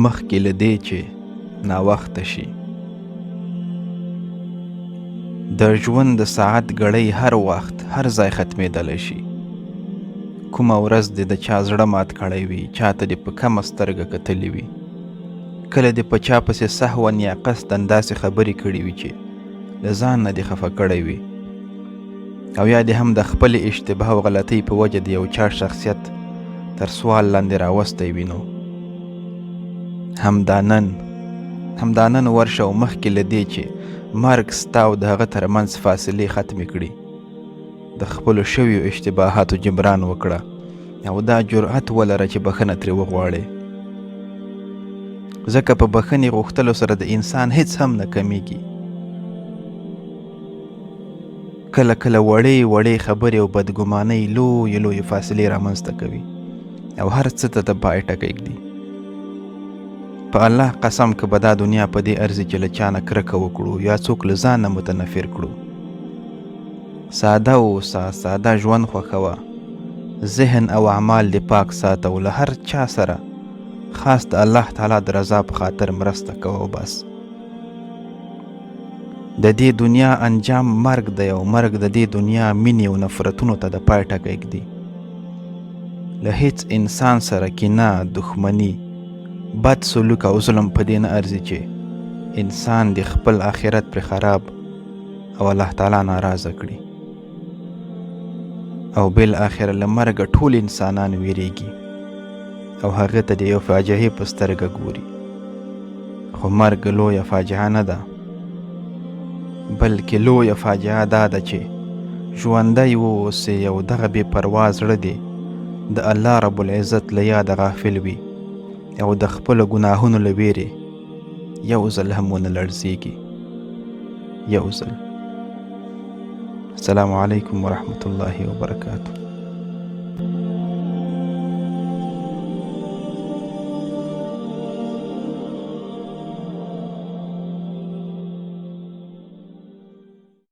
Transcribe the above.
مخکې له دې چې ناوخته شي. د ژوند د ساعت ګړۍ هر وخت هر ځای ختمېدلی شي. کومه ورځ دې د چا زړه مات کړی وي، چاته دې په کمه سترګه کتلي وي، کله دې په چا پسې سهوا یا قصدا داسې خبرې کړي وي چې له ځان نه دې خفه کړی وي، او یا دې هم د خپلې اشتباه او غلطۍ په وجه د یو چا شخصیت تر سوال لاندې راوستی وي، نو همدا نن ورشه او مخکې له دې چې مرګ ستا او د هغه ترمنځ فاصلې ختمې کړي، د خپلو شویو اشتباهاتو جبران وکړه او دا جرأت ولره چې بخښنه ترې وغواړې، ځکه په بخښنې غوښتلو سره د انسان هیڅ هم نه کمیږي. کله کله وړې خبرې او بدګمانۍ لویې فاصلې رامنځته کوي او هر څه ته د پای ټکی ږدي. په الله قسم که به دا دنیا په دې ارزي چې له چا نه کرکه وکړو یا څوک له ځانه متنفر کړو. ساده اوسه، ساده ژوند خوښوه، ذهن او اعمال دې پاک ساته او له هر چا سره خاص د الله تعالی د رضا په خاطر مرسته کوه او بس. د دې دنیا انجام مرګ دی او مرګ د دې دنیا مینې او نفرتونو ته د پای ټکی ږدي. له هیڅ انسان سره کینه، دښمني، بد سلوک او ظلم په دې نه ارزي چې انسان د خپل آخرت پر خراب او الله تعالی ناراضه کړي او بالاخره له مرګه ټول انسانان ویریږي او هغه ته د یو فاجعې په سترګه ګوري. خو مرګ لویه فاجعه نه ده، بلکې لویه فاجعه دا ده چې ژوندی واوسې او دغه بې پروا زړه دې د الله رب العزت له یاده غافل وي او د خپلو ګناهونو له ویرې یو ځل هم ونه لړزیږي. یو ځل. السلام علیکم ورحمة الله وبرکاته.